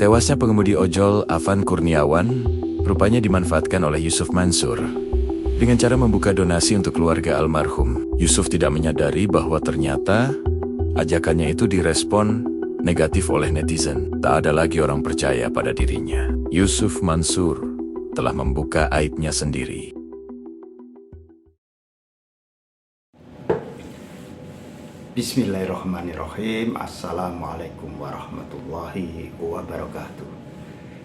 Tewasnya pengemudi ojol Afan Kurniawan rupanya dimanfaatkan oleh Yusuf Mansur. Dengan cara membuka donasi untuk keluarga almarhum, Yusuf tidak menyadari bahwa ternyata ajakannya itu direspon negatif oleh netizen. Tak ada lagi orang percaya pada dirinya. Yusuf Mansur telah membuka aibnya sendiri. Bismillahirrahmanirrahim. Assalamualaikum warahmatullahi wabarakatuh.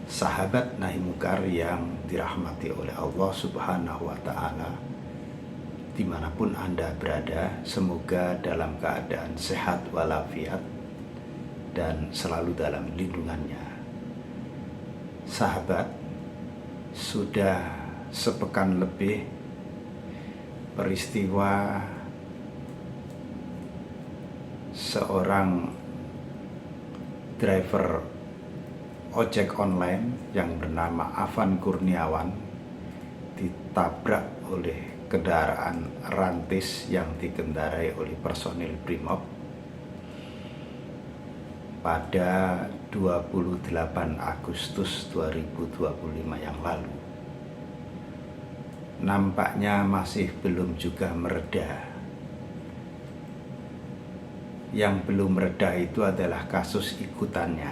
Sahabat Nahi Munkar yang dirahmati oleh Allah Subhanahu wa Ta'ala, dimanapun Anda berada, semoga dalam keadaan sehat walafiat dan selalu dalam lindungannya. Sahabat, sudah sepekan lebih peristiwa seorang driver ojek online yang bernama Afan Kurniawan ditabrak oleh kendaraan rantis yang dikendarai oleh personil Brimob pada 28 Agustus 2025 yang lalu. Nampaknya masih belum juga mereda. Yang belum mereda itu adalah kasus ikutannya.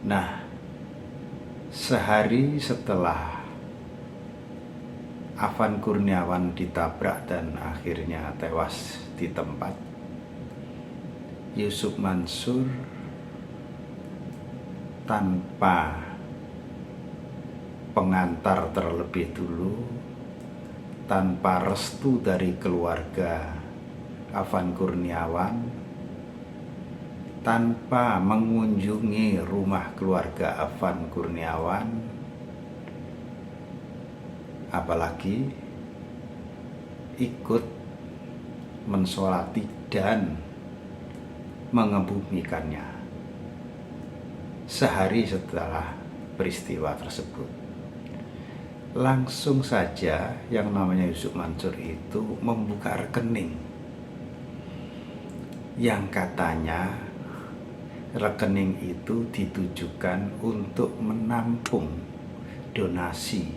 Nah, sehari setelah Afan Kurniawan ditabrak dan akhirnya tewas di tempat, Yusuf Mansur tanpa pengantar terlebih dulu, tanpa restu dari keluarga Afan Kurniawan, tanpa mengunjungi rumah keluarga Afan Kurniawan, apalagi ikut mensolati dan mengebumikannya sehari setelah peristiwa tersebut. Langsung saja yang namanya Yusuf Mansur itu membuka rekening yang katanya rekening itu ditujukan untuk menampung donasi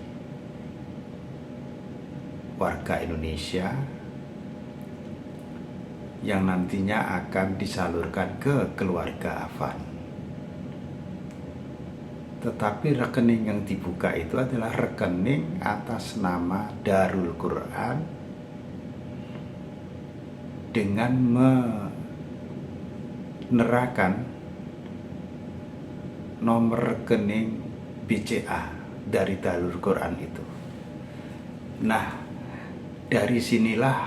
warga Indonesia yang nantinya akan disalurkan ke keluarga Afan. Tetapi rekening yang dibuka itu adalah rekening atas nama Darul Quran dengan menerapkan nomor rekening BCA dari Darul Quran itu. Nah, dari sinilah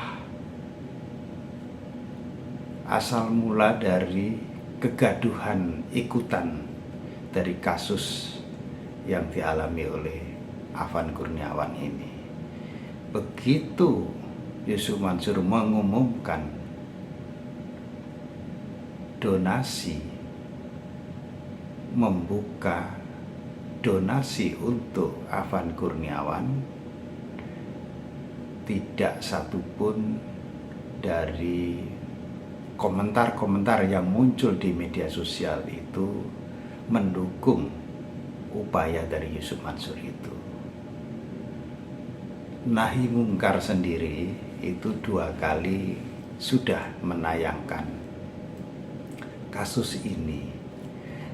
asal mula dari kegaduhan ikutan dari kasus yang dialami oleh Afan Kurniawan ini. Begitu Yusuf Mansur mengumumkan donasi, membuka donasi untuk Afan Kurniawan, tidak satupun dari komentar-komentar yang muncul di media sosial itu mendukung upaya dari Yusuf Mansur itu. Nahi Munkar sendiri itu 2 kali sudah menayangkan kasus ini.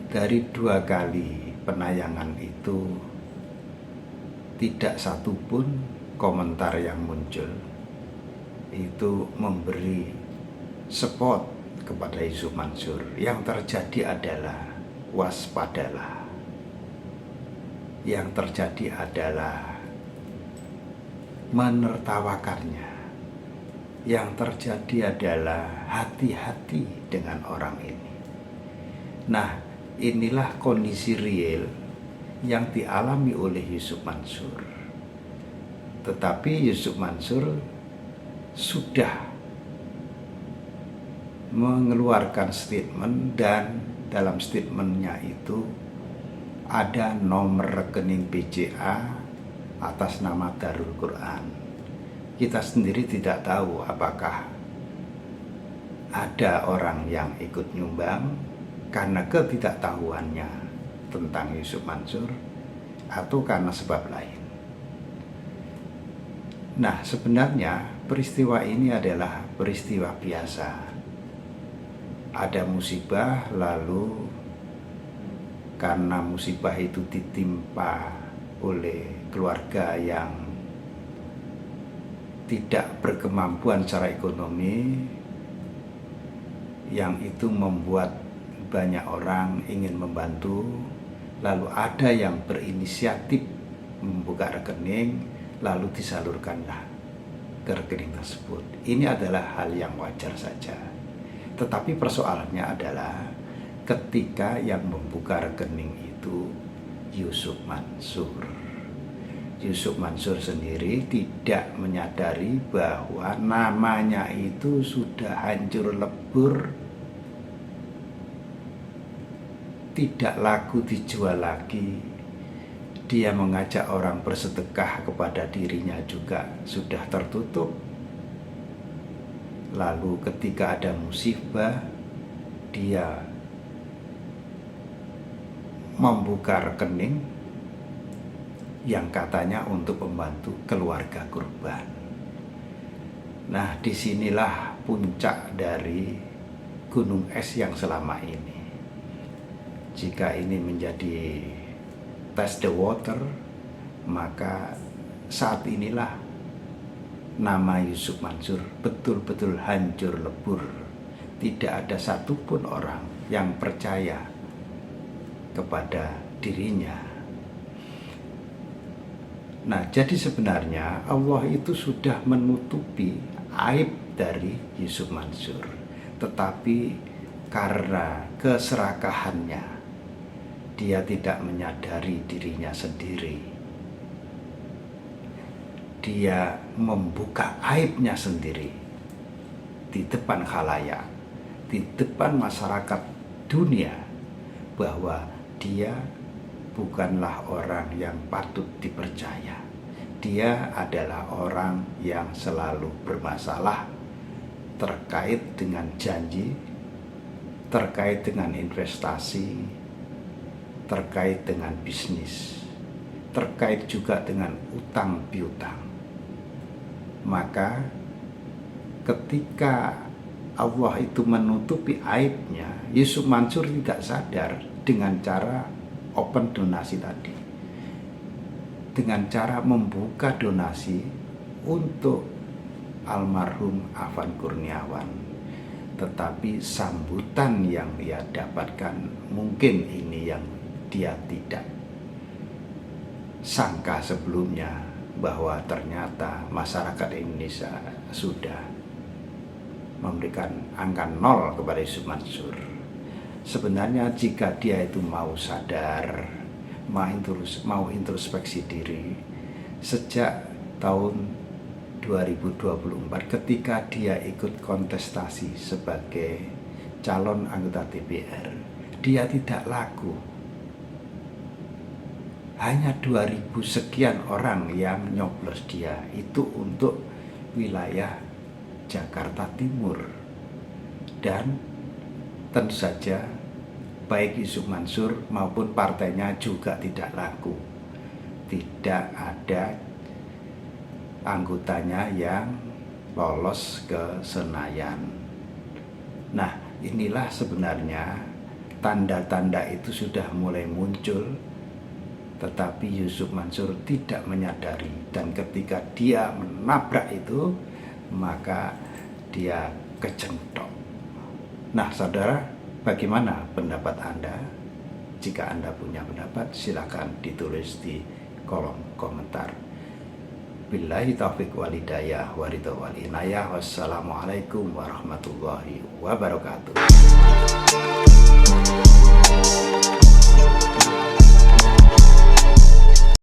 Dari 2 kali penayangan itu tidak satupun komentar yang muncul itu memberi support kepada Yusuf Mansur. Yang terjadi adalah waspadalah. Yang terjadi adalah menertawakannya. Yang terjadi adalah hati-hati dengan orang ini. Nah, inilah kondisi real yang dialami oleh Yusuf Mansur. Tetapi Yusuf Mansur sudah mengeluarkan statement, dan dalam statementnya itu ada nomor rekening BCA atas nama Darul Quran. Kita sendiri tidak tahu apakah ada orang yang ikut nyumbang karena ketidaktahuannya tentang Yusuf Mansur atau karena sebab lain. Nah, sebenarnya peristiwa ini adalah peristiwa biasa. Ada musibah, lalu karena musibah itu ditimpa oleh keluarga yang tidak berkemampuan secara ekonomi, yang itu membuat banyak orang ingin membantu, lalu ada yang berinisiatif membuka rekening, lalu disalurkanlah ke rekening tersebut. Ini adalah hal yang wajar saja. Tetapi persoalannya adalah ketika yang membuka rekening itu Yusuf Mansur. Yusuf Mansur sendiri tidak menyadari bahwa namanya itu sudah hancur lebur, tidak laku dijual lagi. Dia mengajak orang bersedekah kepada dirinya juga sudah tertutup. Lalu ketika ada musibah, dia membuka rekening yang katanya untuk membantu keluarga korban. Nah, disinilah puncak dari gunung es yang selama ini. Jika ini menjadi test the water, maka saat inilah nama Yusuf Mansur betul-betul hancur lebur. Tidak ada satupun orang yang percaya kepada dirinya. Nah, jadi sebenarnya Allah itu sudah menutupi aib dari Yusuf Mansur, tetapi karena keserakahannya, dia tidak menyadari dirinya sendiri. Dia membuka aibnya sendiri di depan khalayak, di depan masyarakat dunia, bahwa dia bukanlah orang yang patut dipercaya. Dia adalah orang yang selalu bermasalah terkait dengan janji, terkait dengan investasi, terkait dengan bisnis, terkait juga dengan utang piutang. Maka ketika Allah itu menutupi aibnya, Yusuf Mansur tidak sadar dengan cara open donasi tadi, dengan cara membuka donasi untuk almarhum Afan Kurniawan. Tetapi sambutan yang dia dapatkan mungkin ini yang dia tidak sangka sebelumnya, bahwa ternyata masyarakat Indonesia sudah memberikan angka 0 kepada Yusuf Mansur. Sebenarnya jika dia itu mau sadar, mau introspeksi diri, sejak tahun 2024 ketika dia ikut kontestasi sebagai calon anggota DPR, dia tidak laku. Hanya 2000 sekian orang yang nyoblos dia, itu untuk wilayah Jakarta Timur. Dan tentu saja baik Yusuf Mansur maupun partainya juga tidak laku. Tidak ada anggotanya yang lolos ke Senayan. Nah, inilah sebenarnya tanda-tanda itu sudah mulai muncul, tetapi Yusuf Mansur tidak menyadari, dan ketika dia menabrak itu, maka dia kecentok. Nah, saudara, bagaimana pendapat Anda? Jika Anda punya pendapat, silakan ditulis di kolom komentar. Billahi taufiq wal hidayah wa ridha wal inayah. Wassalamualaikum warahmatullahi wabarakatuh.